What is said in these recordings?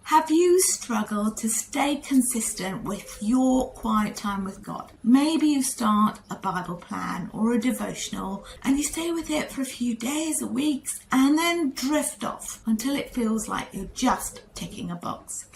Have you struggled to stay consistent with your quiet time with God? Maybe you start a Bible plan or a devotional and you stay with it for a few days or weeks and then drift off until it feels like you're just ticking a box.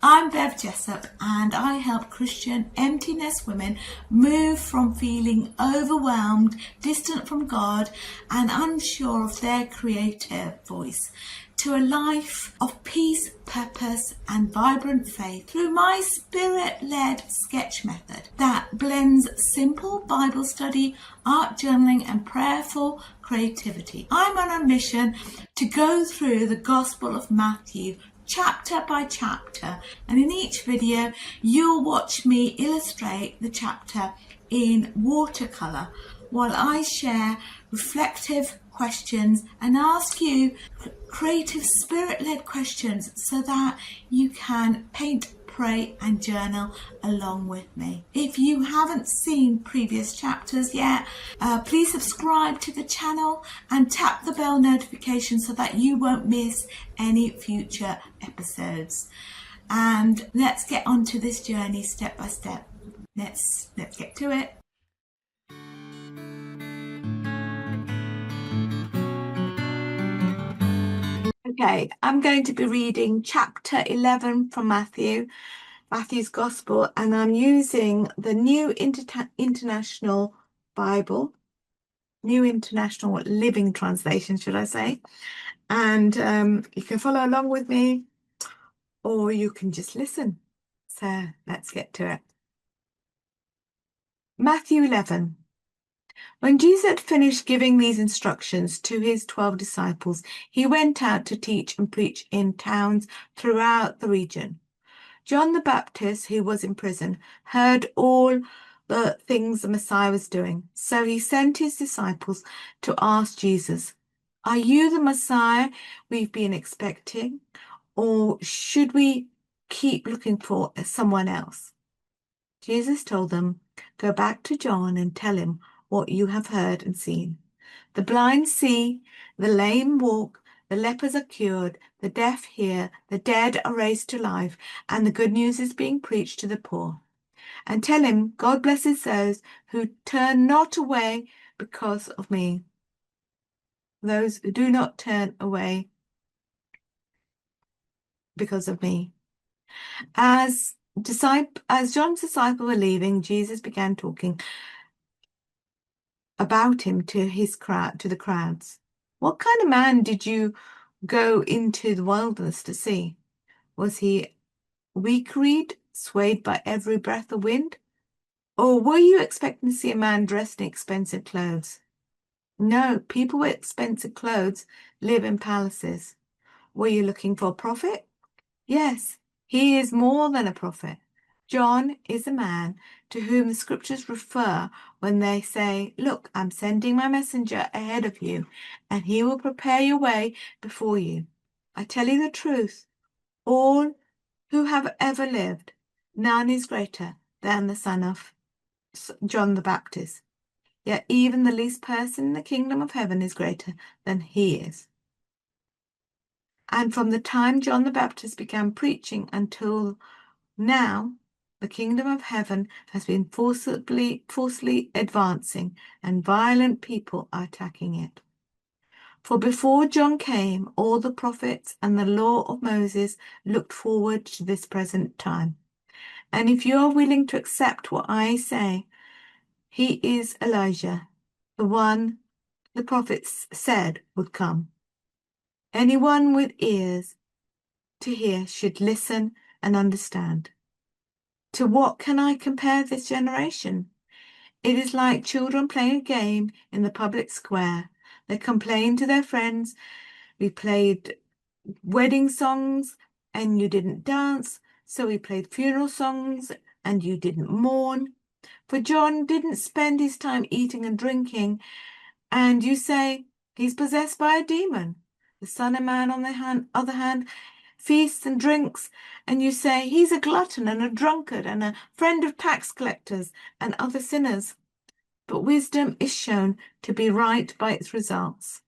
I'm Bev Jessup and I help Christian emptiness women move from feeling overwhelmed, distant from God and unsure of their creative voice to a life of peace, purpose and vibrant faith through my spirit-led sketch method that blends simple Bible study, art journaling and prayerful creativity. I'm on a mission to go through the Gospel of Matthew chapter by chapter, and in each video you'll watch me illustrate the chapter in watercolour while I share reflective questions and ask you creative spirit-led questions so that you can paint, pray and journal along with me. If you haven't seen previous chapters yet, please subscribe to the channel and tap the bell notification so that you won't miss any future episodes. And let's get on to this journey step by step. Let's get to it. Okay, I'm going to be reading chapter 11 from Matthew's Gospel, and I'm using the New International Bible, New International Living Translation, should I say. And you can follow along with me or you can just listen. So let's get to it. Matthew 11. When Jesus had finished giving these instructions to his 12 disciples, he went out to teach and preach in towns throughout the region. John the Baptist, who was in prison, heard all the things the Messiah was doing. So he sent his disciples to ask Jesus, "Are you the Messiah we've been expecting, or should we keep looking for someone else?" Jesus told them, "Go back to John and tell him what you have heard and seen. The blind see, the lame walk, the lepers are cured, the deaf hear, the dead are raised to life, and the good news is being preached to the poor. And tell him, God blesses those who turn not away because of me. Those who do not turn away because of me." As John's disciples were leaving, Jesus began talking about him to the crowds. "What kind of man did you go into the wilderness to see? Was he weak-reed, swayed by every breath of wind? Or were you expecting to see a man dressed in expensive clothes? No, people with expensive clothes live in palaces. Were you looking for a prophet? Yes, he is more than a prophet. John is a man to whom the scriptures refer when they say, 'Look, I'm sending my messenger ahead of you, and he will prepare your way before you.' I tell you the truth, all who have ever lived, none is greater than the son of John the Baptist. Yet even the least person in the kingdom of heaven is greater than he is. And from the time John the Baptist began preaching until now, the kingdom of heaven has been forcibly advancing, and violent people are attacking it. For before John came, all the prophets and the law of Moses looked forward to this present time. And if you are willing to accept what I say, he is Elijah, the one the prophets said would come. Anyone with ears to hear should listen and understand. To what can I compare this generation? It is like children playing a game in the public square. They complain to their friends, 'We played wedding songs and you didn't dance, so we played funeral songs and you didn't mourn.' For John didn't spend his time eating and drinking, and you say he's possessed by a demon. The Son of Man, on the other hand, feasts and drinks, and you say he's a glutton and a drunkard and a friend of tax collectors and other sinners. But wisdom is shown to be right by its results.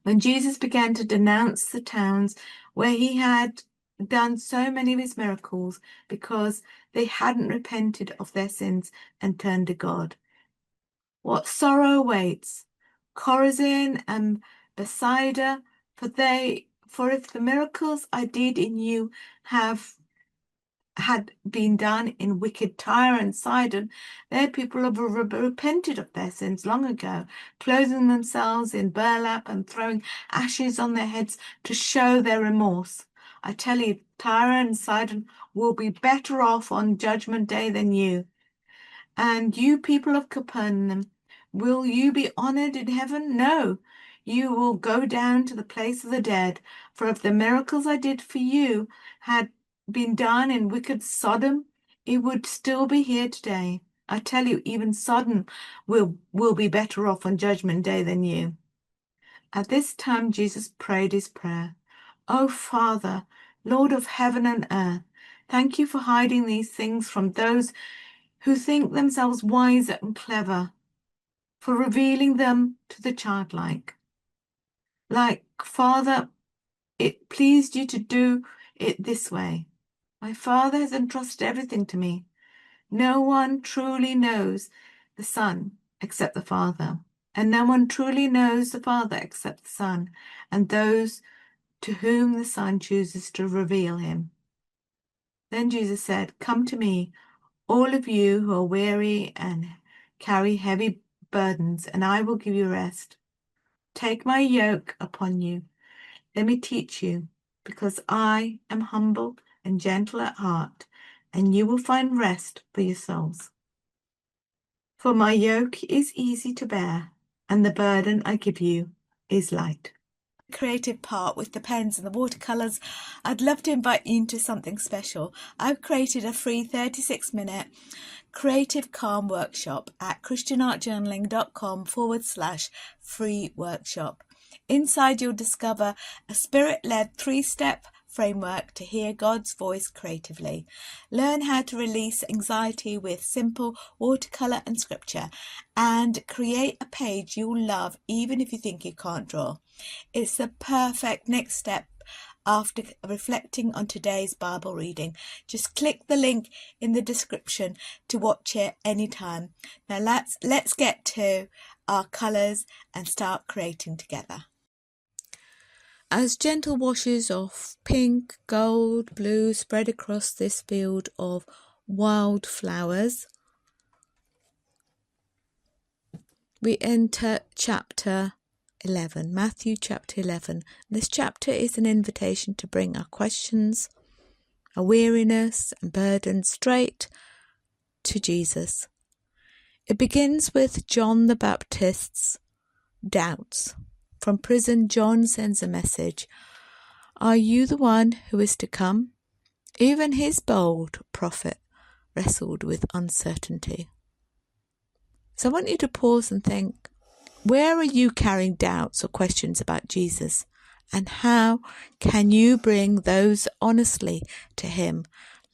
When Jesus began to denounce the towns where he had done so many of his miracles because they hadn't repented of their sins and turned to God. What sorrow awaits Chorazin and Bethsaida, for if the miracles I did in you had been done in wicked Tyre and Sidon, their people have repented of their sins long ago, clothing themselves in burlap and throwing ashes on their heads to show their remorse. I tell you, Tyre and Sidon will be better off on Judgment Day than you. And you people of Capernaum, will you be honored in heaven? No, you will go down to the place of the dead. For if the miracles I did for you had been done in wicked Sodom, it would still be here today. I tell you, even Sodom will be better off on Judgment Day than you. At this time, Jesus prayed his prayer. O Father, Lord of heaven and earth, thank you for hiding these things from those who think themselves wiser and clever, for revealing them to the childlike. Like, Father, it pleased you to do it this way. My Father has entrusted everything to me. No one truly knows the Son except the Father, and no one truly knows the Father except the Son, and those to whom the Son chooses to reveal him. Then Jesus said, Come to me, all of you who are weary and carry heavy burdens, and I will give you rest. Take my yoke upon you. Let me teach you, because I am humble and gentle at heart, and you will find rest for your souls. For my yoke is easy to bear, and the burden I give you is light. Creative part with the pens and the watercolours, I'd love to invite you into something special. I've created a free 36-minute creative calm workshop at christianartjournaling.com/free workshop. Inside you'll discover a spirit-led 3-step framework to hear God's voice creatively. Learn how to release anxiety with simple watercolour and scripture, and create a page you'll love even if you think you can't draw. It's the perfect next step after reflecting on today's Bible reading. Just click the link in the description to watch it anytime. Now let's get to our colours and start creating together. As gentle washes of pink, gold, blue spread across this field of wild flowers, we enter chapter 11, Matthew chapter 11. This chapter is an invitation to bring our questions, our weariness and burdens straight to Jesus. It begins with John the Baptist's doubts. From prison, John sends a message. Are you the one who is to come? Even his bold prophet wrestled with uncertainty. So I want you to pause and think, where are you carrying doubts or questions about Jesus? And how can you bring those honestly to him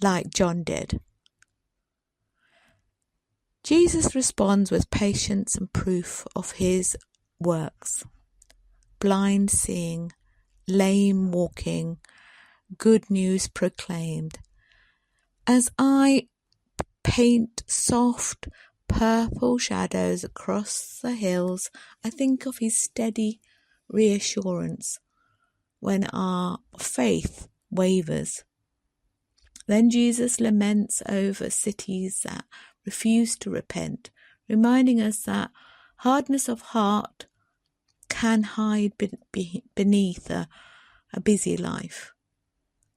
like John did? Jesus responds with patience and proof of his works. Blind seeing, lame walking, good news proclaimed. As I paint soft purple shadows across the hills, I think of his steady reassurance when our faith wavers. Then Jesus laments over cities that refuse to repent, reminding us that hardness of heart can hide beneath a busy life.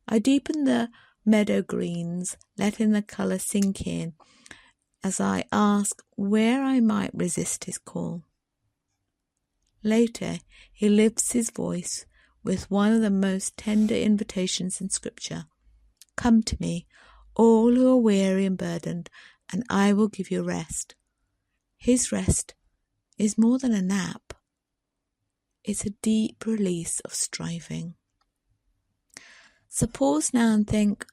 I deepen the meadow greens, letting the colour sink in as I ask where I might resist his call. Later, he lifts his voice with one of the most tender invitations in Scripture. Come to me, all who are weary and burdened, and I will give you rest. His rest is more than a nap. It's a deep release of striving. So pause now and think,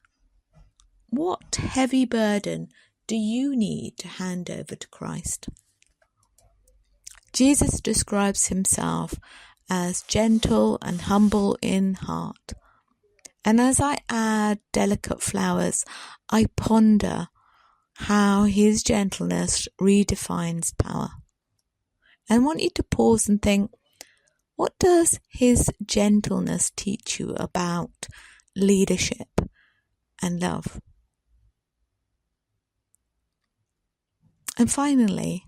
what heavy burden do you need to hand over to Christ? Jesus describes himself as gentle and humble in heart, And as I add delicate flowers, I ponder how his gentleness redefines power. And I want you to pause and think, what does his gentleness teach you about leadership and love? And finally,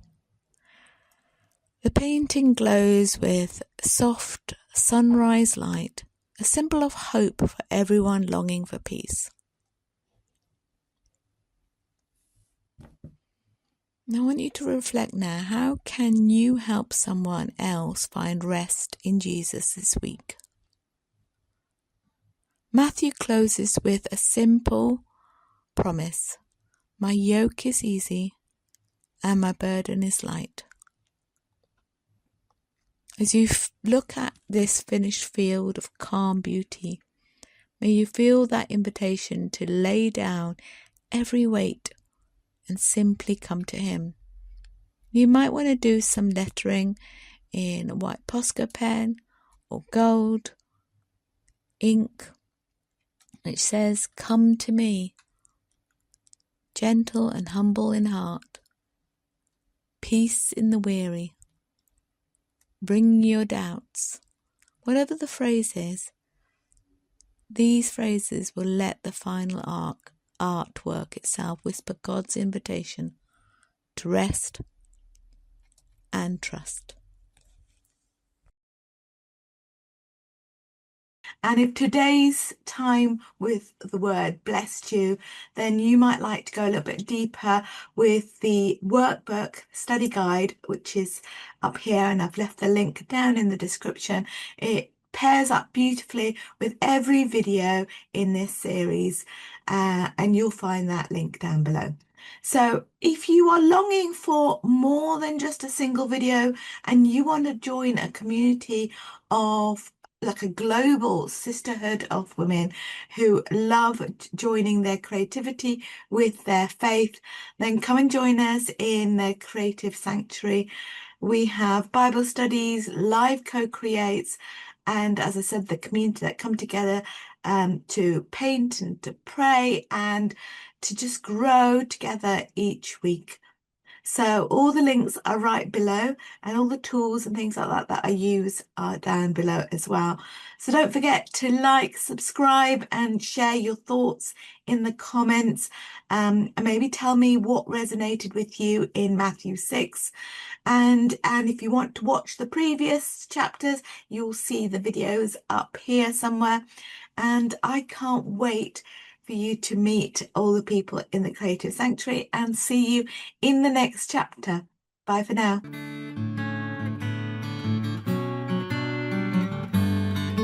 the painting glows with soft sunrise light, a symbol of hope for everyone longing for peace. Now I want you to reflect now, how can you help someone else find rest in Jesus this week? Matthew closes with a simple promise: my yoke is easy and my burden is light. As you look at this finished field of calm beauty, may you feel that invitation to lay down every weight and simply come to him. You might want to do some lettering in a white Posca pen or gold ink, which says, "Come to me, gentle and humble in heart, peace in the weary, bring your doubts." Whatever the phrase is, these phrases will let the final artwork itself whisper God's invitation to rest and trust. And if today's time with the word blessed you, then you might like to go a little bit deeper with the workbook study guide, which is up here, and I've left the link down in the description. It pairs up beautifully with every video in this series, and you'll find that link down below. So if you are longing for more than just a single video and you want to join a community of like a global sisterhood of women who love joining their creativity with their faith, then come and join us in the Creative Sanctuary. We have Bible studies, live co-creates, and as I said, the community that come together to paint and to pray and to just grow together each week. So all the links are right below, and all the tools and things like that that I use are down below as well. So don't forget to like, subscribe and share your thoughts in the comments, and maybe tell me what resonated with you in Matthew 6. And if you want to watch the previous chapters, you'll see the videos up here somewhere. And I can't wait for you to meet all the people in the Creative Sanctuary and see you in the next chapter. Bye for now.